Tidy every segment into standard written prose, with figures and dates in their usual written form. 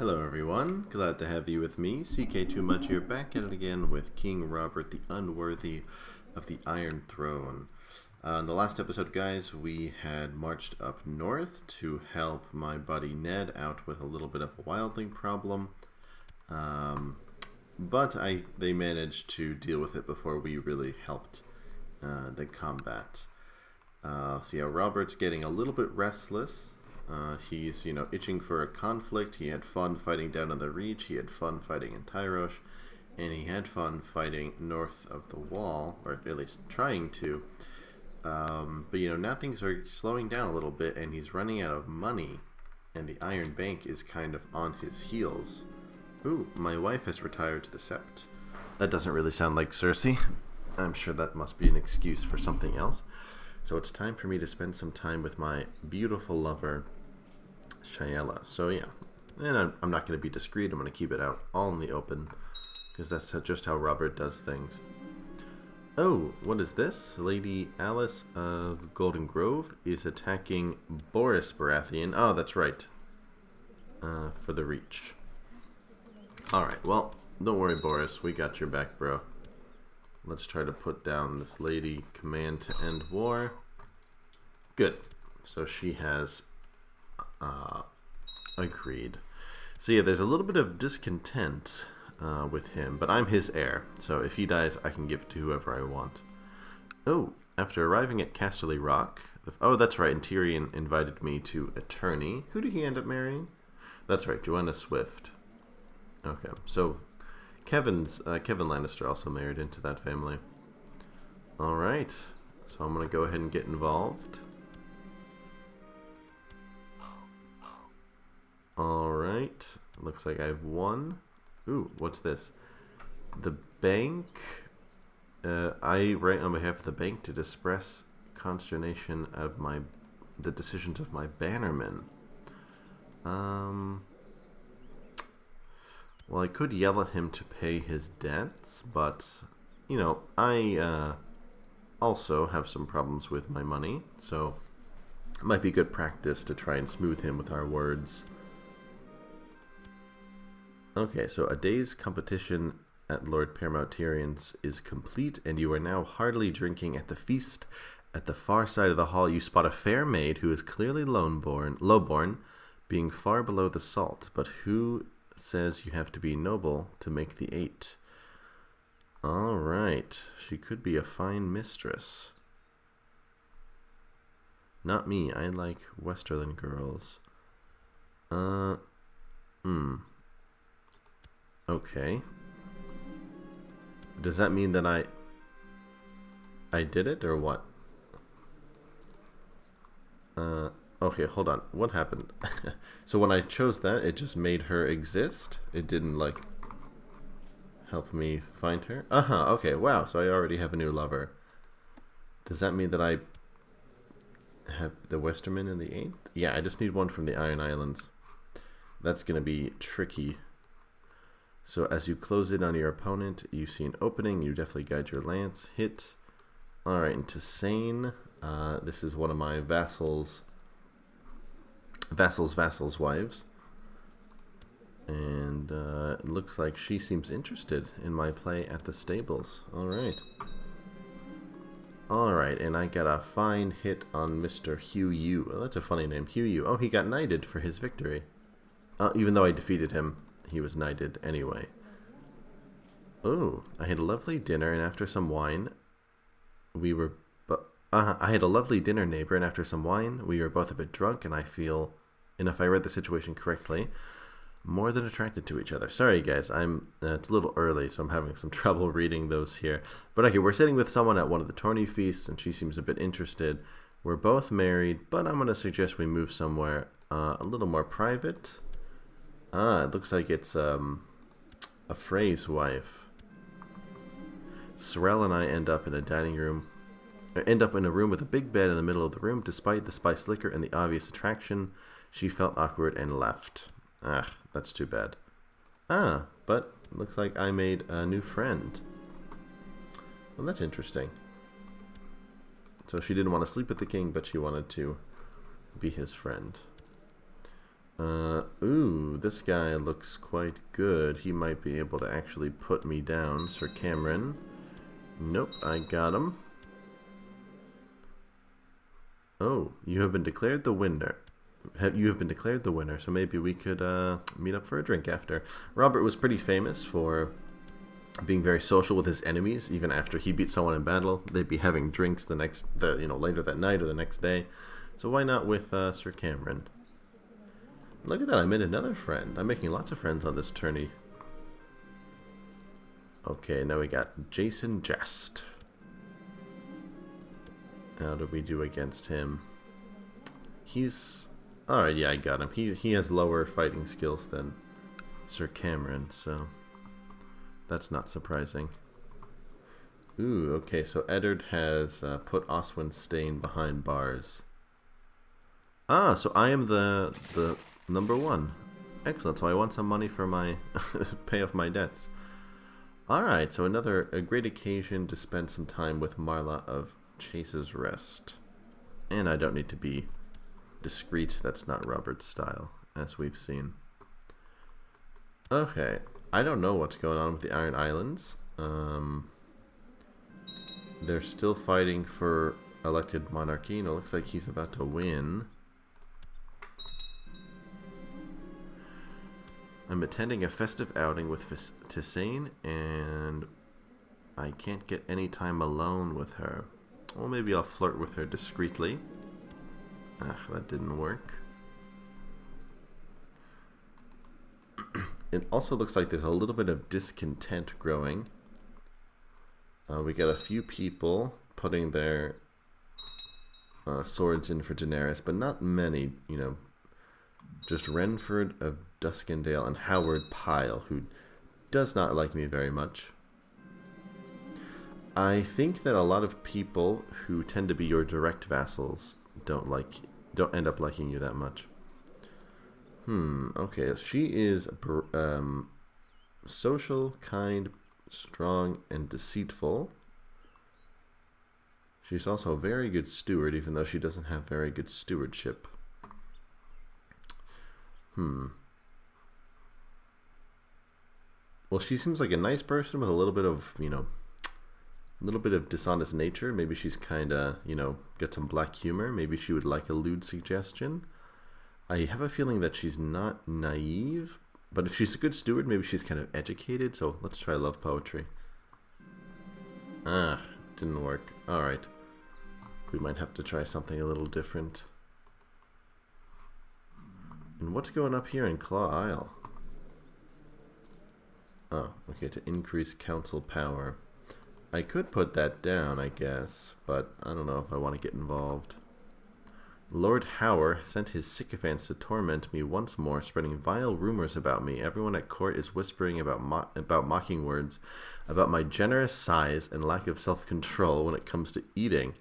Hello everyone, glad to have you with me, CK2Much here, back at it again with King Robert the Unworthy of the Iron Throne. In the last episode, guys, we had marched up north to help my buddy Ned out with a little bit of a wildling problem, but they managed to deal with it before we really helped the combat. So yeah, Robert's getting a little bit restless. He's, itching for a conflict. He had fun fighting down on the Reach, he had fun fighting in Tyrosh, and he had fun fighting north of the Wall, or at least trying to. But, now things are slowing down a little bit, and he's running out of money, and the Iron Bank is kind of on his heels. Ooh, my wife has retired to the Sept. That doesn't really sound like Cersei. I'm sure that must be an excuse for something else. So it's time for me to spend some time with my beautiful lover, Shayela. So yeah, and I'm not going to be discreet. I'm going to keep it out all in the open, because that's just how Robert does things. Oh, what is this? Lady Alice of Golden Grove is attacking Boris Baratheon. Oh, that's right. For the Reach. Alright, well, don't worry, Boris. We got your back, bro. Let's try to put down this lady. Command to end war. Good. So she has agreed. So yeah, there's a little bit of discontent with him, but I'm his heir, so if he dies, I can give it to whoever I want. Oh, after arriving at Casterly Rock, oh, that's right, and Tyrion invited me to a tourney. Who did he end up marrying? That's right, Joanna Swift. Okay, so Kevin Lannister also married into that family. All right, so I'm gonna go ahead and get involved. Alright, looks like I've won. Ooh, what's this? The bank. I write on behalf of the bank to express consternation of the decisions of my bannermen. Well, I could yell at him to pay his debts, but, I also have some problems with my money, so it might be good practice to try and smooth him with our words. Okay, so a day's competition at Lord Paramount Tyrion's is complete, and you are now heartily drinking at the feast. At the far side of the hall, you spot a fair maid who is clearly lowborn, being far below the salt. But who says you have to be noble to make the 8? All right, she could be a fine mistress. Not me. I like Westerland girls. Okay. Does that mean that I did it, or what? Okay, hold on. What happened? So when I chose that, it just made her exist? It didn't, like, help me find her? Okay, wow, so I already have a new lover. Does that mean that I have the Westerman in the 8th? Yeah, I just need one from the Iron Islands. That's gonna be tricky. So as you close in on your opponent, you see an opening. You definitely guide your lance. Hit. Alright, and Tisane. This is one of my vassals' wives. And it looks like she seems interested in my play at the stables. Alright. Alright, and I got a fine hit on Mr. Hugh Yu. Well, that's a funny name, Hugh Yu. Oh, he got knighted for his victory. Even though I defeated him, he was knighted anyway. Oh, I had a lovely dinner, and after some wine, I had a lovely dinner, neighbor, and after some wine, we were both a bit drunk, and if I read the situation correctly, more than attracted to each other. Sorry, guys, it's a little early, so I'm having some trouble reading those here. But okay, we're sitting with someone at one of the tourney feasts, and she seems a bit interested. We're both married, but I'm going to suggest we move somewhere a little more private. It looks like it's a Frey's wife. Sorrel and I end up in a room with a big bed in the middle of the room. Despite the spiced liquor and the obvious attraction, she felt awkward and left. That's too bad. But looks like I made a new friend. Well, that's interesting. So she didn't want to sleep with the king, but she wanted to be his friend. Ooh, this guy looks quite good. He might be able to actually put me down. Sir Cameron. Nope, I got him. Oh, you have been declared the winner. You have been declared the winner, so maybe we could meet up for a drink after. Robert was pretty famous for being very social with his enemies. Even after he beat someone in battle, they'd be having drinks later that night or the next day. So why not with Sir Cameron? Look at that, I made another friend. I'm making lots of friends on this tourney. Okay, now we got Jason Jest. How do we do against him? He's... Alright, yeah, I got him. He has lower fighting skills than Sir Cameron, so that's not surprising. Ooh, okay, so Eddard has put Oswin Stain behind bars. Ah, so I am the number one. Excellent, so I want some money for my pay off my debts. Alright, so a great occasion to spend some time with Marla of Chase's Rest. And I don't need to be discreet, that's not Robert's style, as we've seen. Okay, I don't know what's going on with the Iron Islands. They're still fighting for elected monarchy, and it looks like he's about to win. I'm attending a festive outing with Tisane, and I can't get any time alone with her. Well, maybe I'll flirt with her discreetly. Ah, that didn't work. It also looks like there's a little bit of discontent growing. We got a few people putting their swords in for Daenerys, but not many, you know. Just Renford of Duskendale and Howard Pyle, who does not like me very much. I think that a lot of people who tend to be your direct vassals don't end up liking you that much. Okay, she is social, kind, strong, and deceitful. She's also a very good steward, even though she doesn't have very good stewardship. Well, she seems like a nice person with a little bit of, a little bit of dishonest nature. Maybe she's kind of, got some black humor. Maybe she would like a lewd suggestion. I have a feeling that she's not naive, but if she's a good steward, maybe she's kind of educated. So let's try love poetry. Ah, didn't work. All right. We might have to try something a little different. And what's going up here in Claw Isle? Oh, okay, to increase council power. I could put that down, I guess, but I don't know if I want to get involved. Lord Howard sent his sycophants to torment me once more, spreading vile rumors about me. Everyone at court is whispering about mocking words, about my generous size and lack of self-control when it comes to eating.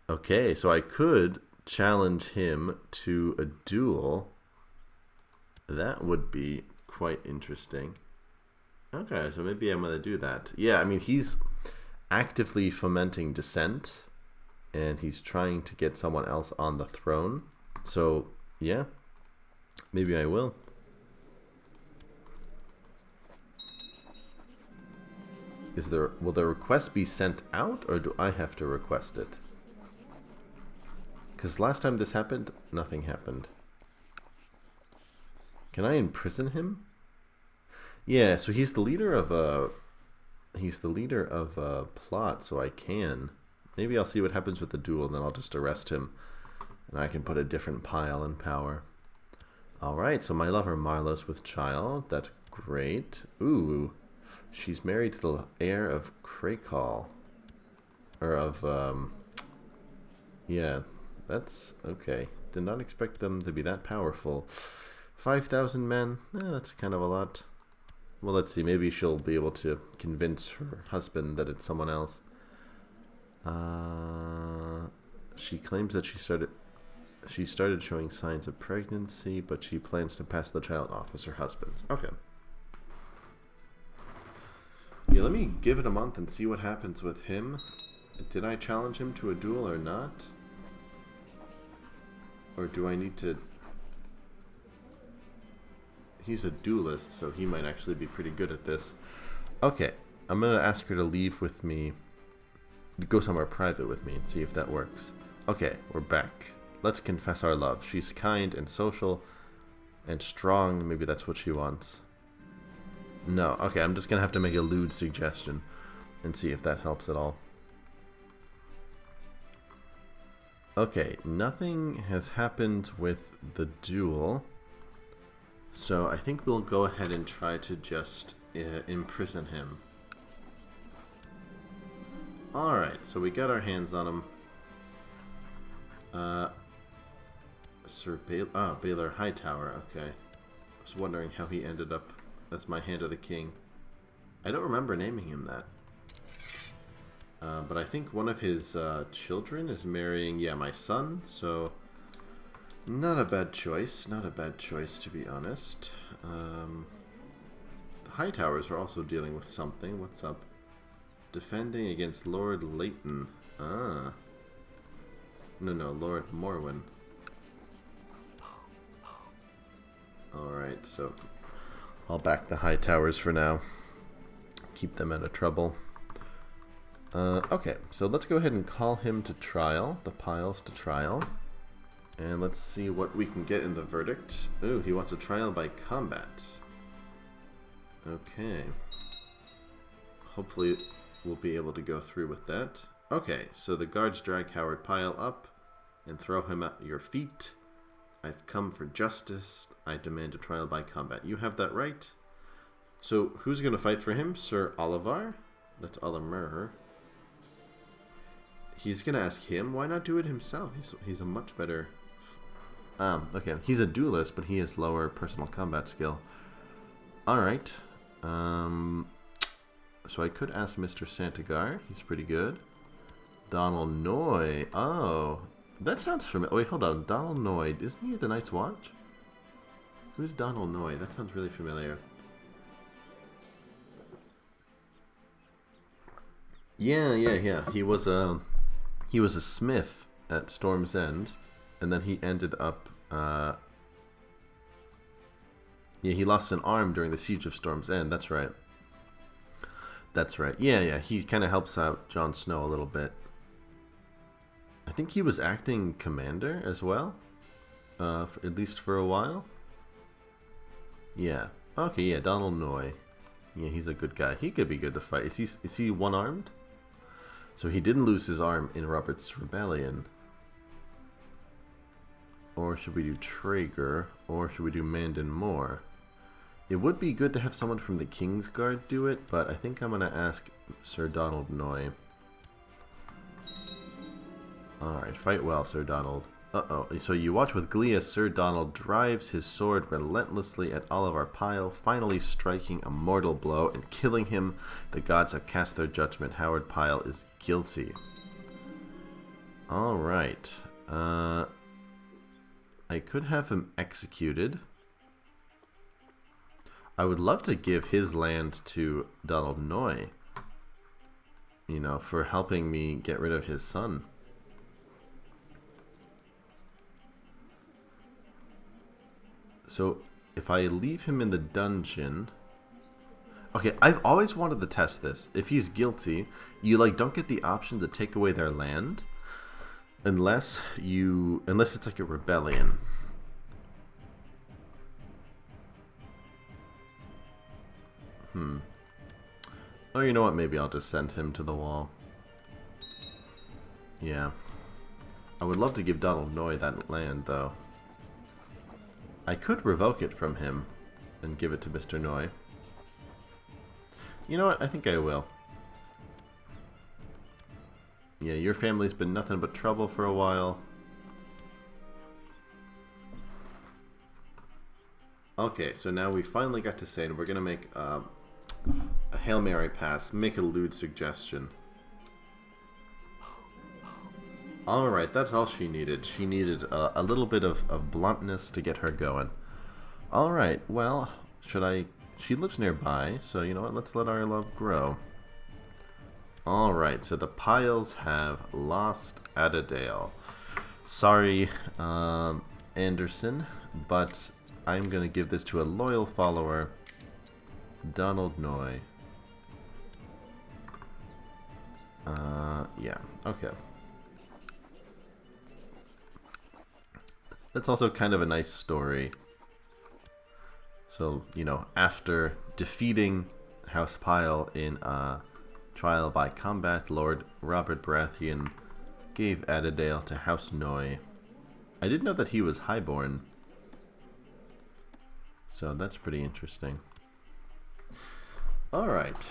Okay, so I could challenge him to a duel. That would be quite interesting. Okay, so maybe I'm going to do that. Yeah, I mean, he's actively fomenting dissent, and he's trying to get someone else on the throne. So, yeah, maybe I will. Will the request be sent out, or do I have to request it? Because last time this happened, nothing happened. Can I imprison him? Yeah, so he's the leader of a plot, so I can. Maybe I'll see what happens with the duel, and then I'll just arrest him, and I can put a different pile in power. All right, so my lover Marla's with child. That's great. Ooh, she's married to the heir of Crakall, or of yeah, that's okay. Did not expect them to be that powerful. 5,000 men. That's kind of a lot. Well, let's see. Maybe she'll be able to convince her husband that it's someone else. She claims that she started showing signs of pregnancy, but she plans to pass the child off as her husband's. Okay. Yeah, let me give it a month and see what happens with him. Did I challenge him to a duel or not? Or do I need to... he's a duelist, so he might actually be pretty good at this. Okay, I'm going to ask her to leave with me, to go somewhere private with me and see if that works. Okay, we're back. Let's confess our love. She's kind and social and strong. Maybe that's what she wants. No, okay, I'm just going to have to make a lewd suggestion and see if that helps at all. Okay, nothing has happened with the duel. So I think we'll go ahead and try to just imprison him. Alright, so we got our hands on him. Sir Baelor Hightower, okay. I was wondering how he ended up as my Hand of the King. I don't remember naming him that. But I think one of his children is marrying, yeah, my son, so not a bad choice. Not a bad choice, to be honest. The Hightowers are also dealing with something. What's up? Defending against Lord Leighton. Ah. No, Lord Morwen. Alright, so I'll back the Hightowers for now. Keep them out of trouble. Okay, so let's go ahead and call him to trial, the Piles to trial. And let's see what we can get in the verdict. Ooh, he wants a trial by combat. Okay. Hopefully we'll be able to go through with that. Okay, so the guards drag Howard Pyle up and throw him at your feet. I've come for justice. I demand a trial by combat. You have that right. So who's going to fight for him? Sir Oliver? That's Olimur. He's going to ask him. Why not do it himself? He's a much better... okay. He's a duelist, but he has lower personal combat skill. Alright. So I could ask Mr. Santagar. He's pretty good. Donald Noy. Oh, that sounds familiar. Wait, hold on. Donald Noy. Isn't he the Night's Watch? Who's Donald Noy? That sounds really familiar. Yeah. He was a smith at Storm's End, and then he ended up. Yeah, he lost an arm during the Siege of Storm's End. That's right. That's right. Yeah. He kind of helps out Jon Snow a little bit. I think he was acting commander as well, at least for a while. Yeah. Okay. Yeah. Donald Noy. Yeah, he's a good guy. He could be good to fight. Is he one-armed? So he didn't lose his arm in Robert's Rebellion. Or should we do Traeger? Or should we do Mandon Moore? It would be good to have someone from the Kingsguard do it, but I think I'm going to ask Sir Donald Noy. Alright, fight well, Sir Donald. Uh-oh. So you watch with glee as Sir Donald drives his sword relentlessly at Oliver Pyle, finally striking a mortal blow and killing him. The gods have cast their judgment. Howard Pyle is guilty. Alright. I could have him executed. I would love to give his land to Donald Noy. You know, for helping me get rid of his son. So, if I leave him in the dungeon... Okay, I've always wanted to test this. If he's guilty, you, don't get the option to take away their land. Unless it's like a rebellion. Oh, you know what? Maybe I'll just send him to the wall. Yeah. I would love to give Donald Noy that land, though. I could revoke it from him and give it to Mr. Noy. You know what? I think I will. Yeah, your family's been nothing but trouble for a while. Okay, so now we finally got to say, and we're going to make a Hail Mary pass, make a lewd suggestion. Alright, that's all she needed. She needed a little bit of bluntness to get her going. Alright, well, she lives nearby, so you know what, let's let our love grow. Alright, so the Piles have lost Adadale. Sorry, Anderson, but I'm going to give this to a loyal follower, Donald Noy. Yeah, okay. That's also kind of a nice story. So, you know, after defeating House Pyle in a trial by combat, Lord Robert Baratheon gave Adadale to House Noy. I didn't know that he was highborn. So that's pretty interesting. Alright.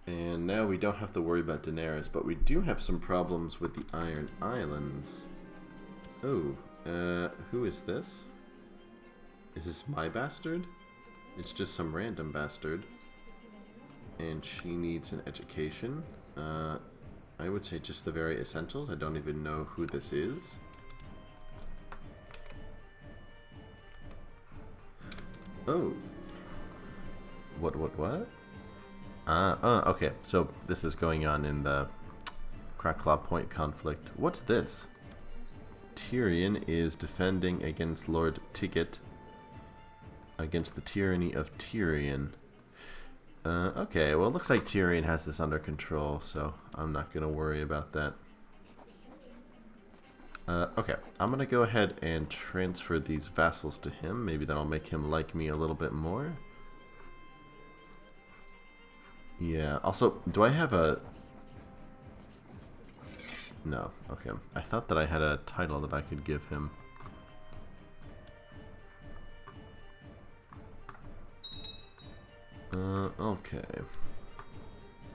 And now we don't have to worry about Daenerys, but we do have some problems with the Iron Islands. Oh, who is this? Is this my bastard? It's just some random bastard. And she needs an education. I would say just the very essentials. I don't even know who this is. Oh. What? Okay. So this is going on in the Cracklaw Point conflict. What's this? Tyrion is defending against Lord Ticket against the tyranny of Tyrion. Okay, well it looks like Tyrion has this under control, so I'm not going to worry about that. Okay, I'm going to go ahead and transfer these vassals to him. Maybe that'll make him like me a little bit more. Yeah, also, do I have a... No, okay. I thought that I had a title that I could give him. Okay.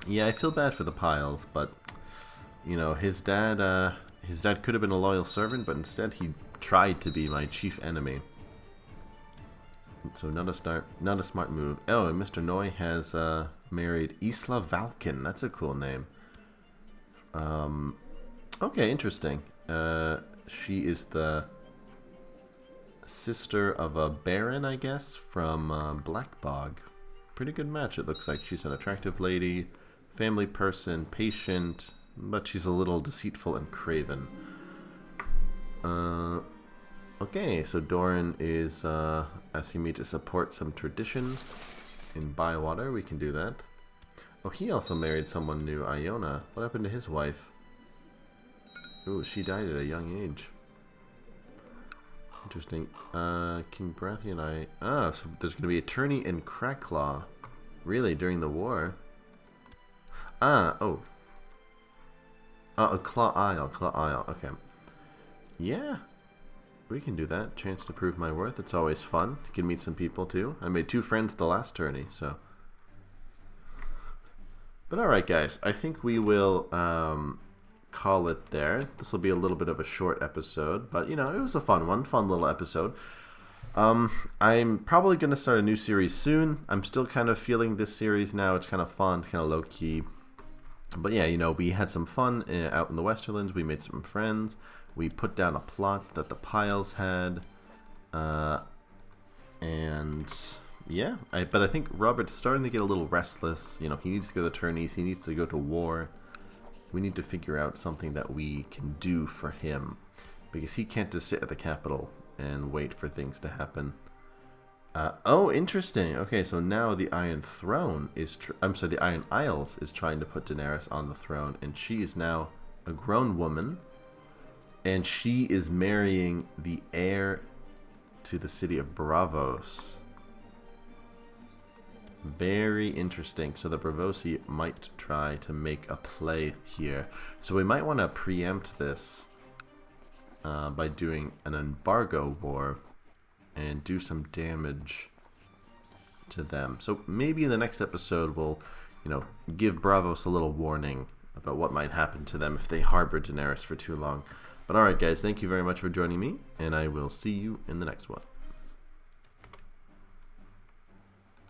Yeah, I feel bad for the Pyles, but, you know, his dad could have been a loyal servant, but instead he tried to be my chief enemy. So not a smart move. Oh, and Mr. Noy has married Isla Valken. That's a cool name. Okay, interesting. She is the sister of a baron, I guess, from Blackbog. Pretty good match, it looks like. She's an attractive lady, family person, patient, but she's a little deceitful and craven. Okay, so Doran is asking me to support some tradition in Bywater. We can do that. Oh, he also married someone new, Iona. What happened to his wife? Ooh, she died at a young age. Interesting. King Baratheon, so there's going to be a tourney in Cracklaw. Really, during the war? Oh, Claw Isle, okay. Yeah, we can do that. Chance to prove my worth. It's always fun. You can meet some people, too. I made 2 friends the last tourney, so... But alright, guys. I think we will, call it there. This will be a little bit of a short episode, but you know, it was a fun little episode. I'm probably going to start a new series soon. I'm still kind of feeling this series now. It's kind of fun, it's kind of low-key. But yeah, you know, we had some fun out in the Westerlands. We made some friends. We put down a plot that the Pyles had. And yeah, but I think Robert's starting to get a little restless. You know, he needs to go to the tourneys. He needs to go to war. We need to figure out something that we can do for him, because he can't just sit at the capital and wait for things to happen. Oh, interesting. Okay, so now the Iron Throne is... the Iron Isles is trying to put Daenerys on the throne, and she is now a grown woman, and she is marrying the heir to the city of Braavos. Very interesting. So the Braavosi might try to make a play here. So we might want to preempt this by doing an embargo war and do some damage to them. So maybe in the next episode we'll, you know, give Braavos a little warning about what might happen to them if they harbor Daenerys for too long. But alright guys, thank you very much for joining me, and I will see you in the next one.